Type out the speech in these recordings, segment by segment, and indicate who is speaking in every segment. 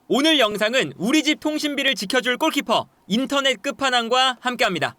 Speaker 1: 오늘 영상은 우리 집 통신비를 지켜줄 골키퍼 인터넷 끝판왕과 함께합니다.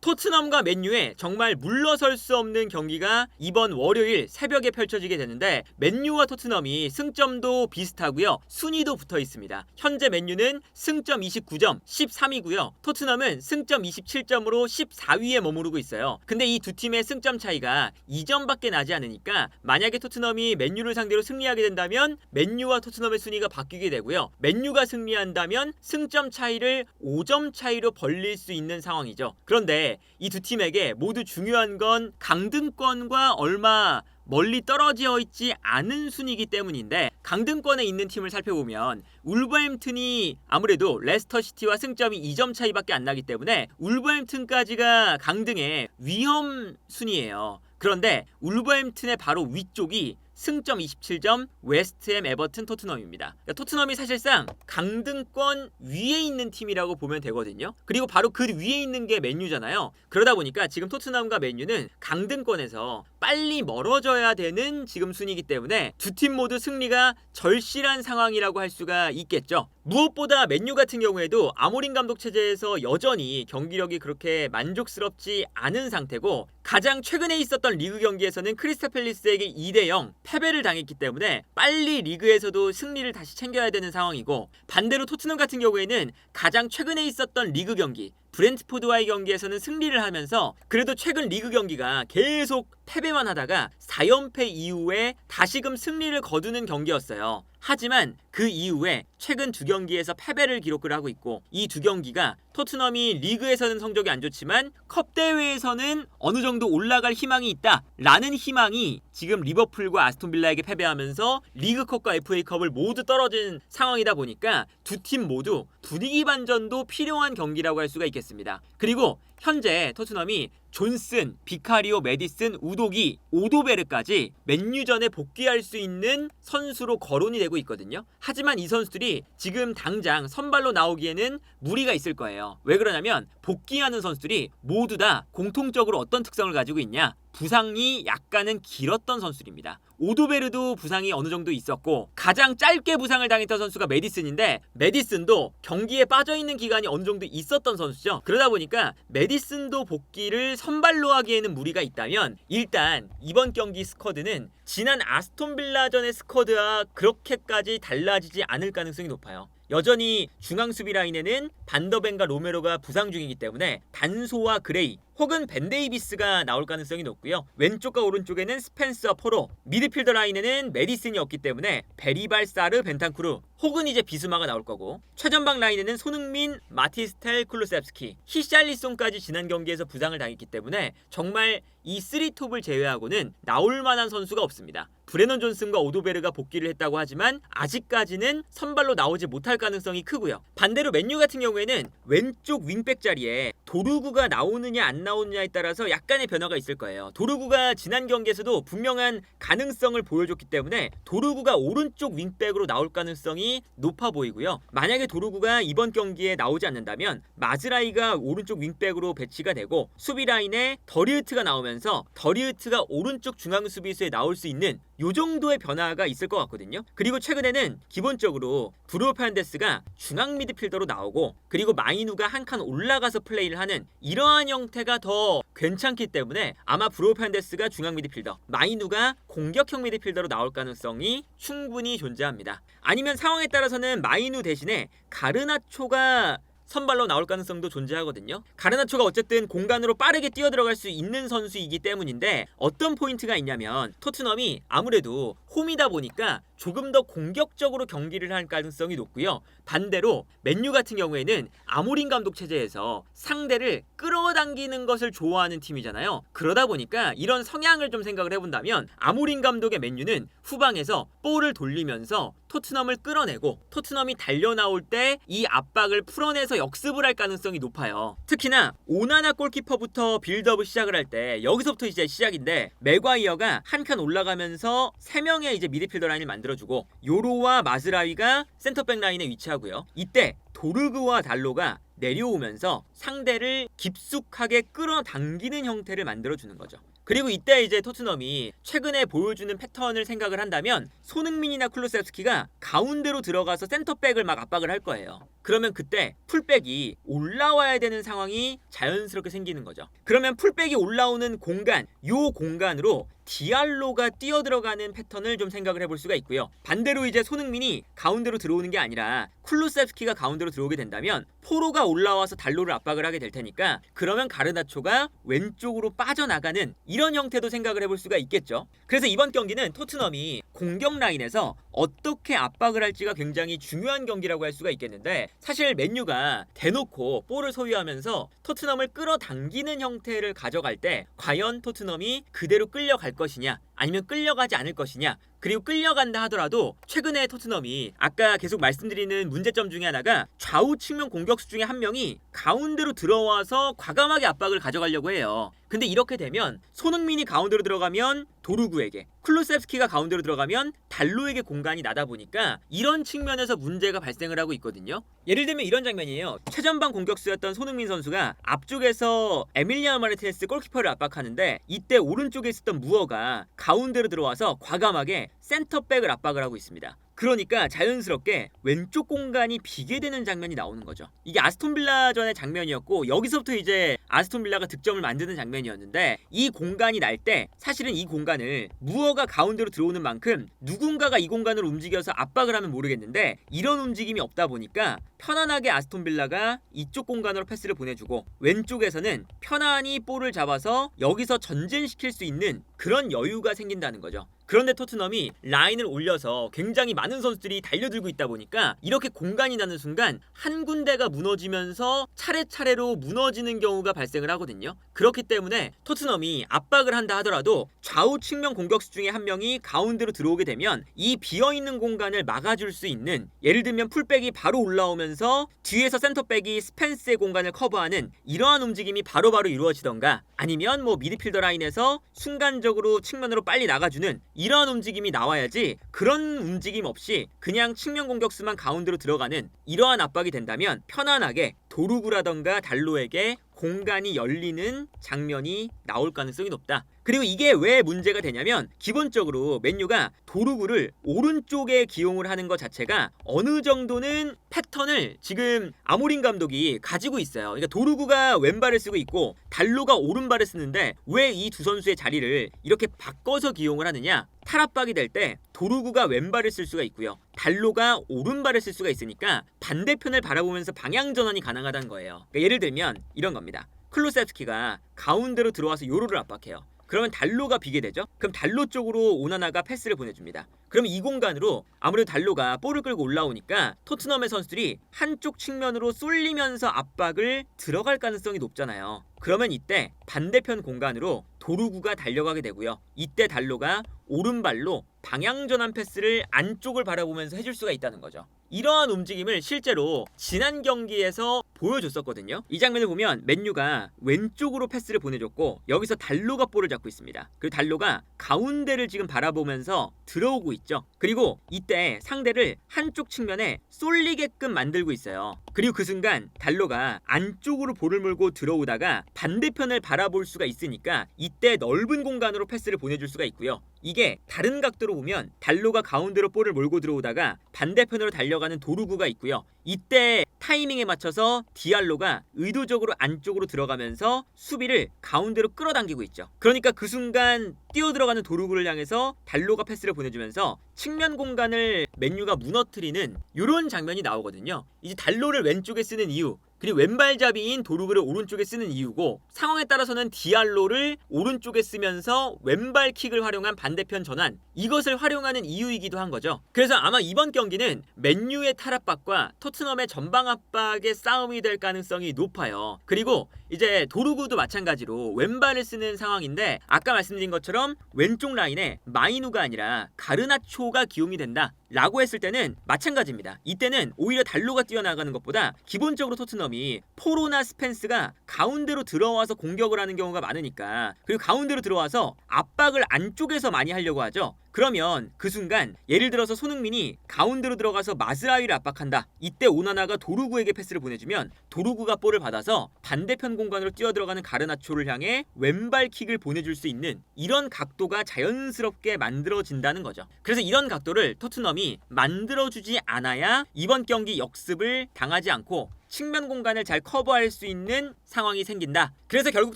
Speaker 1: 토트넘과 맨유의 정말 물러설 수 없는 경기가 이번 월요일 새벽에 펼쳐지게 되는데 맨유와 토트넘이 승점도 비슷하고요. 순위도 붙어 있습니다. 현재 맨유는 승점 29점 13위고요. 토트넘은 승점 27점으로 14위에 머무르고 있어요. 근데 이 두 팀의 승점 차이가 2점밖에 나지 않으니까 만약에 토트넘이 맨유를 상대로 승리하게 된다면 맨유와 토트넘의 순위가 바뀌게 되고요. 맨유가 승리한다면 승점 차이를 5점 차이로 벌릴 수 있는 상황이죠. 그런데 이 두 팀에게 모두 중요한 건 강등권과 얼마 멀리 떨어져 있지 않은 순위이기 때문인데 강등권에 있는 팀을 살펴보면 울버햄튼이 아무래도 레스터시티와 승점이 2점 차이밖에 안 나기 때문에 울버햄튼까지가 강등의 위험 순위예요. 그런데 울버햄튼의 바로 위쪽이 승점 27점 웨스트햄, 에버튼, 토트넘입니다. 그러니까 토트넘이 사실상 강등권 위에 있는 팀이라고 보면 되거든요. 그리고 바로 그 위에 있는 게 맨유잖아요. 그러다 보니까 지금 토트넘과 맨유는 강등권에서 빨리 멀어져야 되는 지금 순위이기 때문에 두 팀 모두 승리가 절실한 상황이라고 할 수가 있겠죠. 무엇보다 맨유 같은 경우에도 아모린 감독 체제에서 여전히 경기력이 그렇게 만족스럽지 않은 상태고 가장 최근에 있었던 리그 경기에서는 크리스탈 팰리스에게 2대0 패배를 당했기 때문에 빨리 리그에서도 승리를 다시 챙겨야 되는 상황이고 반대로 토트넘 같은 경우에는 가장 최근에 있었던 리그 경기 브렌트포드와의 경기에서는 승리를 하면서 그래도 최근 리그 경기가 계속 패배만 하다가 4연패 이후에 다시금 승리를 거두는 경기였어요. 하지만 그 이후에 최근 두 경기에서 패배를 기록을 하고 있고 이 두 경기가 토트넘이 리그에서는 성적이 안 좋지만 컵 대회에서는 어느 정도 올라갈 희망이 있다라는 희망이 지금 리버풀과 아스톤 빌라에게 패배하면서 리그컵과 FA컵을 모두 떨어진 상황이다 보니까 두 팀 모두 분위기 반전도 필요한 경기라고 할 수가 있겠습니다. 그리고 현재 토트넘이 존슨, 비카리오, 메디슨, 우도기, 오도베르까지 맨유전에 복귀할 수 있는 선수로 거론이 되고 있거든요. 하지만 이 선수들이 지금 당장 선발로 나오기에는 무리가 있을 거예요. 왜 그러냐면 복귀하는 선수들이 모두 다 공통적으로 어떤 특성을 가지고 있냐? 부상이 약간은 길었던 선수들입니다. 오도베르도 부상이 어느 정도 있었고 가장 짧게 부상을 당했던 선수가 메디슨인데 메디슨도 경기에 빠져있는 기간이 어느 정도 있었던 선수죠. 그러다 보니까 메디슨도 복귀를 선발로 하기에는 무리가 있다면 일단 이번 경기 스쿼드는 지난 아스톤 빌라전의 스쿼드와 그렇게까지 달라지지 않을 가능성이 높아요. 여전히 중앙 수비 라인에는 반더벤과 로메로가 부상 중이기 때문에 단소와 그레이 혹은 벤 데이비스가 나올 가능성이 높고요. 왼쪽과 오른쪽에는 스펜서와 포로, 미드필더 라인에는 메디슨이 없기 때문에 베리발, 사르, 벤탄쿠르 혹은 이제 비수마가 나올 거고 최전방 라인에는 손흥민, 마티스텔, 쿨루셉스키, 히샬리송까지 지난 경기에서 부상을 당했기 때문에 정말 이 3톱을 제외하고는 나올 만한 선수가 없습니다. 브레넌 존슨과 오도베르가 복귀를 했다고 하지만 아직까지는 선발로 나오지 못할 가능성이 크고요. 반대로 맨유 같은 경우에는 왼쪽 윙백 자리에 도르구가 나오느냐 안 나오느냐에 따라서 약간의 변화가 있을 거예요. 도르구가 지난 경기에서도 분명한 가능성을 보여줬기 때문에 도르구가 오른쪽 윙백으로 나올 가능성이 높아 보이고요. 만약에 도르구가 이번 경기에 나오지 않는다면 마즈라이가 오른쪽 윙백으로 배치가 되고 수비 라인에 더리우트가 나오면서 더리우트가 오른쪽 중앙 수비수에 나올 수 있는 요 정도의 변화가 있을 것 같거든요. 그리고 최근에는 기본적으로 브루노 페르난데스가 중앙 미드필더로 나오고 그리고 마이누가 한 칸 올라가서 플레이를 하는 이러한 형태가 더 괜찮기 때문에 아마 브루노 페르난데스가 중앙 미드필더, 마이누가 공격형 미드필더로 나올 가능성이 충분히 존재합니다. 아니면 상황에 따라서는 마이누 대신에 가르나초가 선발로 나올 가능성도 존재하거든요. 가르나초가 어쨌든 공간으로 빠르게 뛰어들어갈 수 있는 선수이기 때문인데 어떤 포인트가 있냐면 토트넘이 아무래도 홈이다 보니까 조금 더 공격적으로 경기를 할 가능성이 높고요. 반대로 맨유 같은 경우에는 아모린 감독 체제에서 상대를 끌어당기는 것을 좋아하는 팀이잖아요. 그러다 보니까 이런 성향을 좀 생각을 해본다면 아모린 감독의 맨유는 후방에서 볼을 돌리면서 토트넘을 끌어내고 토트넘이 달려나올 때 이 압박을 풀어내서 역습을 할 가능성이 높아요. 특히나 오나나 골키퍼부터 빌드업을 시작을 할 때 여기서부터 이제 시작인데 맥과이어가 한 칸 올라가면서 3명의 이제 미드필더 라인을 만들어주고 요로와 마즈라위가 센터백 라인에 위치하고요. 이때 도르그와 달로가 내려오면서 상대를 깊숙하게 끌어당기는 형태를 만들어주는 거죠. 그리고 이때 이제 토트넘이 최근에 보여주는 패턴을 생각을 한다면 손흥민이나 쿨루세프스키가 가운데로 들어가서 센터백을 막 압박을 할 거예요. 그러면 그때 풀백이 올라와야 되는 상황이 자연스럽게 생기는 거죠. 그러면 풀백이 올라오는 공간, 요 공간으로 디알로가 뛰어들어가는 패턴을 좀 생각을 해볼 수가 있고요. 반대로 이제 손흥민이 가운데로 들어오는 게 아니라 쿨루세프스키가 가운데로 들어오게 된다면 포로가 올라와서 달로를 압박을 하게 될 테니까 그러면 가르나초가 왼쪽으로 빠져나가는 이런 형태도 생각을 해볼 수가 있겠죠. 그래서 이번 경기는 토트넘이 공격 라인에서 어떻게 압박을 할지가 굉장히 중요한 경기라고 할 수가 있겠는데, 사실 맨유가 대놓고 볼을 소유하면서 토트넘을 끌어당기는 형태를 가져갈 때 과연 토트넘이 그대로 끌려갈 것이냐 아니면 끌려가지 않을 것이냐, 그리고 끌려간다 하더라도 최근에 토트넘이 아까 계속 말씀드리는 문제점 중에 하나가 좌우 측면 공격수 중에 한 명이 가운데로 들어와서 과감하게 압박을 가져가려고 해요. 근데 이렇게 되면 손흥민이 가운데로 들어가면 도루구에게, 쿨루세프스키가 가운데로 들어가면 달로에게 공간이 나다 보니까 이런 측면에서 문제가 발생을 하고 있거든요. 예를 들면 이런 장면이에요. 최전방 공격수였던 손흥민 선수가 앞쪽에서 에밀리아노 마르티네스 골키퍼를 압박하는데 이때 오른쪽에 있었던 무어가 가운데로 들어와서 과감하게 센터백을 압박을 하고 있습니다. 그러니까 자연스럽게 왼쪽 공간이 비게 되는 장면이 나오는 거죠. 이게 아스톤빌라전의 장면이었고 여기서부터 이제 아스톤빌라가 득점을 만드는 장면이었는데, 이 공간이 날 때 사실은 이 공간을 무어가 가운데로 들어오는 만큼 누군가가 이 공간을 움직여서 압박을 하면 모르겠는데 이런 움직임이 없다 보니까 편안하게 아스톤빌라가 이쪽 공간으로 패스를 보내주고 왼쪽에서는 편안히 볼을 잡아서 여기서 전진시킬 수 있는 그런 여유가 생긴다는 거죠. 그런데 토트넘이 라인을 올려서 굉장히 많은 선수들이 달려들고 있다 보니까 이렇게 공간이 나는 순간 한 군데가 무너지면서 차례차례로 무너지는 경우가 발생을 하거든요. 그렇기 때문에 토트넘이 압박을 한다 하더라도 좌우 측면 공격수 중에 한 명이 가운데로 들어오게 되면 이 비어있는 공간을 막아줄 수 있는, 예를 들면 풀백이 바로 올라오면서 뒤에서 센터백이 스펜스의 공간을 커버하는 이러한 움직임이 바로바로 이루어지던가, 아니면 뭐 미드필더 라인에서 순간적으로 측면으로 빨리 나가주는 이러한 움직임이 나와야지, 그런 움직임 없이 그냥 측면 공격수만 가운데로 들어가는 이러한 압박이 된다면 편안하게 도루구라던가 달로에게 공간이 열리는 장면이 나올 가능성이 높다. 그리고 이게 왜 문제가 되냐면 기본적으로 맨유가 도루구를 오른쪽에 기용을 하는 것 자체가 어느 정도는 패턴을 지금 아모린 감독이 가지고 있어요. 그러니까 도루구가 왼발을 쓰고 있고 달로가 오른발을 쓰는데 왜 이 두 선수의 자리를 이렇게 바꿔서 기용을 하느냐? 탈압박이 될 때 도루구가 왼발을 쓸 수가 있고요, 달로가 오른발을 쓸 수가 있으니까 반대편을 바라보면서 방향 전환이 가능하다는 거예요. 그러니까 예를 들면 이런 겁니다. 클루세프스키가 가운데로 들어와서 요로를 압박해요. 그러면 달로가 비게 되죠. 그럼 달로 쪽으로 오나나가 패스를 보내줍니다. 그러면 이 공간으로 아무래도 달로가 볼을 끌고 올라오니까 토트넘의 선수들이 한쪽 측면으로 쏠리면서 압박을 들어갈 가능성이 높잖아요. 그러면 이때 반대편 공간으로 도루구가 달려가게 되고요. 이때 달로가 오른발로 방향전환 패스를 안쪽을 바라보면서 해줄 수가 있다는 거죠. 이러한 움직임을 실제로 지난 경기에서 보여줬었거든요. 이 장면을 보면 맨유가 왼쪽으로 패스를 보내줬고 여기서 달로가 볼을 잡고 있습니다. 그리고 달로가 가운데를 지금 바라보면서 들어오고 있죠. 그리고 이때 상대를 한쪽 측면에 쏠리게끔 만들고 있어요. 그리고 그 순간 달로가 안쪽으로 볼을 몰고 들어오다가 반대편을 바라볼 수가 있으니까 이때 넓은 공간으로 패스를 보내줄 수가 있고요. 이게 다른 각도로 보면 달로가 가운데로 볼을 몰고 들어오다가 반대편으로 달려가는 도루구가 있고요. 이때 타이밍에 맞춰서 디알로가 의도적으로 안쪽으로 들어가면서 수비를 가운데로 끌어당기고 있죠. 그러니까 그 순간 뛰어들어가는 도루구를 향해서 달로가 패스를 보내주면서 측면 공간을 맨유가 무너뜨리는 이런 장면이 나오거든요. 이제 달로를 왼쪽에 쓰는 이유, 그리고 왼발잡이인 도루구를 오른쪽에 쓰는 이유고, 상황에 따라서는 디알로를 오른쪽에 쓰면서 왼발 킥을 활용한 반대편 전환, 이것을 활용하는 이유이기도 한 거죠. 그래서 아마 이번 경기는 맨유의 탈압박과 토트넘의 전방 압박의 싸움이 될 가능성이 높아요. 그리고 이제 도루구도 마찬가지로 왼발을 쓰는 상황인데 아까 말씀드린 것처럼 왼쪽 라인에 마이누가 아니라 가르나초가 기용이 된다 라고 했을 때는 마찬가지입니다. 이때는 오히려 달로가 뛰어나가는 것보다 기본적으로 토트넘이 포로나 스펜스가 가운데로 들어와서 공격을 하는 경우가 많으니까, 그리고 가운데로 들어와서 압박을 안쪽에서 많이 하려고 하죠. 그러면 그 순간 예를 들어서 손흥민이 가운데로 들어가서 마즈라위를 압박한다. 이때 오나나가 도루구에게 패스를 보내주면 도루구가 볼을 받아서 반대편 공간으로 뛰어들어가는 가르나초를 향해 왼발킥을 보내줄 수 있는 이런 각도가 자연스럽게 만들어진다는 거죠. 그래서 이런 각도를 토트넘이 만들어주지 않아야 이번 경기 역습을 당하지 않고 측면 공간을 잘 커버할 수 있는 상황이 생긴다. 그래서 결국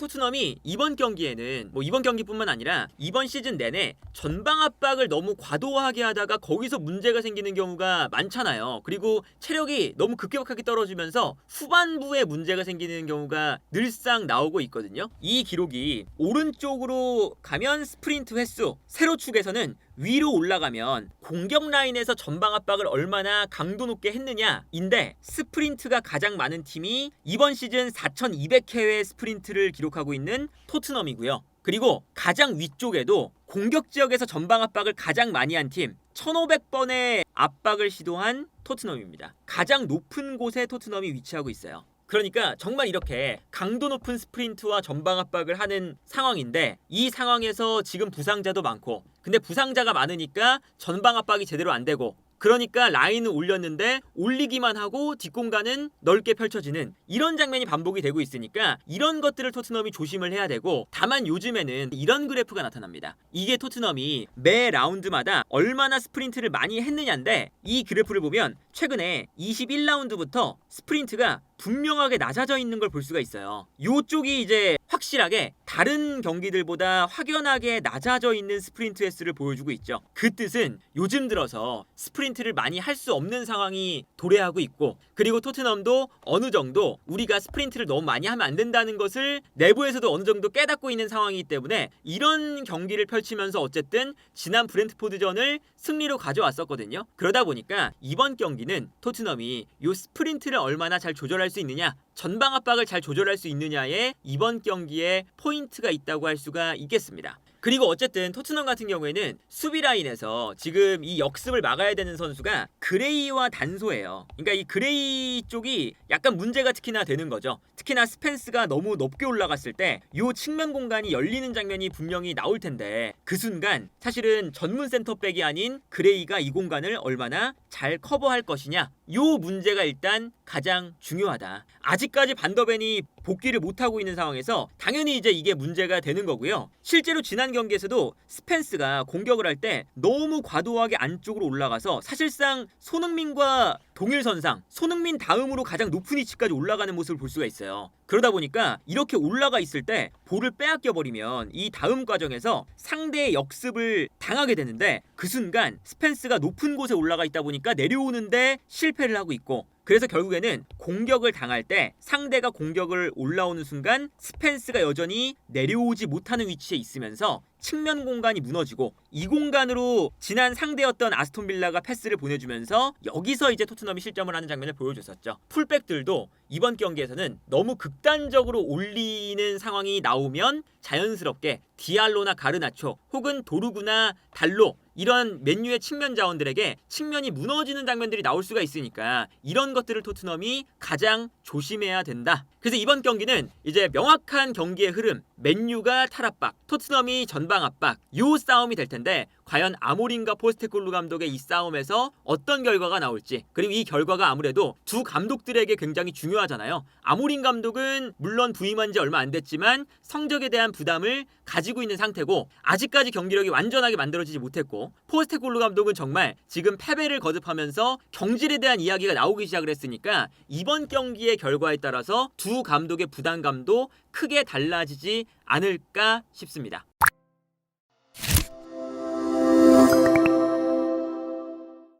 Speaker 1: 토트넘이 이번 경기에는 이번 경기뿐만 아니라 이번 시즌 내내 전방 압박을 너무 과도하게 하다가 거기서 문제가 생기는 경우가 많잖아요. 그리고 체력이 너무 급격하게 떨어지면서 후반부에 문제가 생기는 경우가 늘상 나오고 있거든요. 이 기록이 오른쪽으로 가면 스프린트 횟수, 세로축에서는 위로 올라가면 공격 라인에서 전방 압박을 얼마나 강도 높게 했느냐인데 스프린트가 가장 많은 팀이 이번 시즌 4,200회의 스프린트를 기록하고 있는 토트넘이고요. 그리고 가장 위쪽에도 공격 지역에서 전방 압박을 가장 많이 한 팀 1,500번의 압박을 시도한 토트넘입니다. 가장 높은 곳에 토트넘이 위치하고 있어요. 그러니까 정말 이렇게 강도 높은 스프린트와 전방 압박을 하는 상황인데 이 상황에서 지금 부상자도 많고 근데 부상자가 많으니까 전방 압박이 제대로 안 되고 그러니까 라인을 올렸는데 올리기만 하고 뒷공간은 넓게 펼쳐지는 이런 장면이 반복이 되고 있으니까 이런 것들을 토트넘이 조심을 해야 되고 다만 요즘에는 이런 그래프가 나타납니다. 이게 토트넘이 매 라운드마다 얼마나 스프린트를 많이 했느냐인데 이 그래프를 보면 최근에 21라운드부터 스프린트가 분명하게 낮아져 있는 걸 볼 수가 있어요. 요쪽이 이제 확실하게 다른 경기들보다 확연하게 낮아져 있는 스프린트 횟수를 보여주고 있죠. 그 뜻은 요즘 들어서 스프린트를 많이 할 수 없는 상황이 도래하고 있고 그리고 토트넘도 어느 정도 우리가 스프린트를 너무 많이 하면 안 된다는 것을 내부에서도 어느 정도 깨닫고 있는 상황이기 때문에 이런 경기를 펼치면서 어쨌든 지난 브렌트포드전을 승리로 가져왔었거든요. 그러다 보니까 이번 경기는 토트넘이 요 스프린트를 얼마나 잘 조절할 수 있느냐 전방 압박을 잘 조절할 수 있느냐에 이번 경기에 포인트가 있다고 할 수가 있겠습니다. 그리고 어쨌든 토트넘 같은 경우에는 수비 라인에서 지금 이 역습을 막아야 되는 선수가 그레이와 단소예요. 그러니까 이 그레이 쪽이 약간 문제가 특히나 되는 거죠. 특히나 스펜스가 너무 높게 올라갔을 때 이 측면 공간이 열리는 장면이 분명히 나올 텐데 그 순간 사실은 전문 센터백이 아닌 그레이가 이 공간을 얼마나 잘 커버할 것이냐 요 문제가 일단 가장 중요하다. 아직까지 반더벤이 복귀를 못하고 있는 상황에서 당연히 이제 이게 문제가 되는 거고요. 실제로 지난 경기에서도 스펜스가 공격을 할 때 너무 과도하게 안쪽으로 올라가서 사실상 손흥민과 동일선상 손흥민 다음으로 가장 높은 위치까지 올라가는 모습을 볼 수가 있어요. 그러다 보니까 이렇게 올라가 있을 때 볼을 빼앗겨 버리면 이 다음 과정에서 상대의 역습을 당하게 되는데 그 순간 스펜스가 높은 곳에 올라가 있다 보니까 내려오는데 실패를 하고 있고 그래서 결국에는 공격을 당할 때 상대가 공격을 올라오는 순간 스펜스가 여전히 내려오지 못하는 위치에 있으면서 측면 공간이 무너지고 이 공간으로 지난 상대였던 아스톤 빌라가 패스를 보내주면서 여기서 이제 토트넘이 실점을 하는 장면을 보여줬었죠. 풀백들도 이번 경기에서는 너무 극단적으로 올리는 상황이 나오면 자연스럽게 디알로나 가르나초 혹은 도루구나 달로 이런 맨유의 측면 자원들에게 측면이 무너지는 장면들이 나올 수가 있으니까 이런 것들을 토트넘이 가장 조심해야 된다. 그래서 이번 경기는 이제 명확한 경기의 흐름, 맨유가 탈압박, 토트넘이 전방 압박 요 싸움이 될 텐데 과연 아모림과 포스테콜루 감독의 이 싸움에서 어떤 결과가 나올지 그리고 이 결과가 아무래도 두 감독들에게 굉장히 중요하잖아요. 아모림 감독은 물론 부임한 지 얼마 안 됐지만 성적에 대한 부담을 가지고 있는 상태고 아직까지 경기력이 완전하게 만들어지지 못했고 포스테콜루 감독은 정말 지금 패배를 거듭하면서 경질에 대한 이야기가 나오기 시작을 했으니까 이번 경기의 결과에 따라서 두 감독의 부담감도 크게 달라지지 않을까 싶습니다.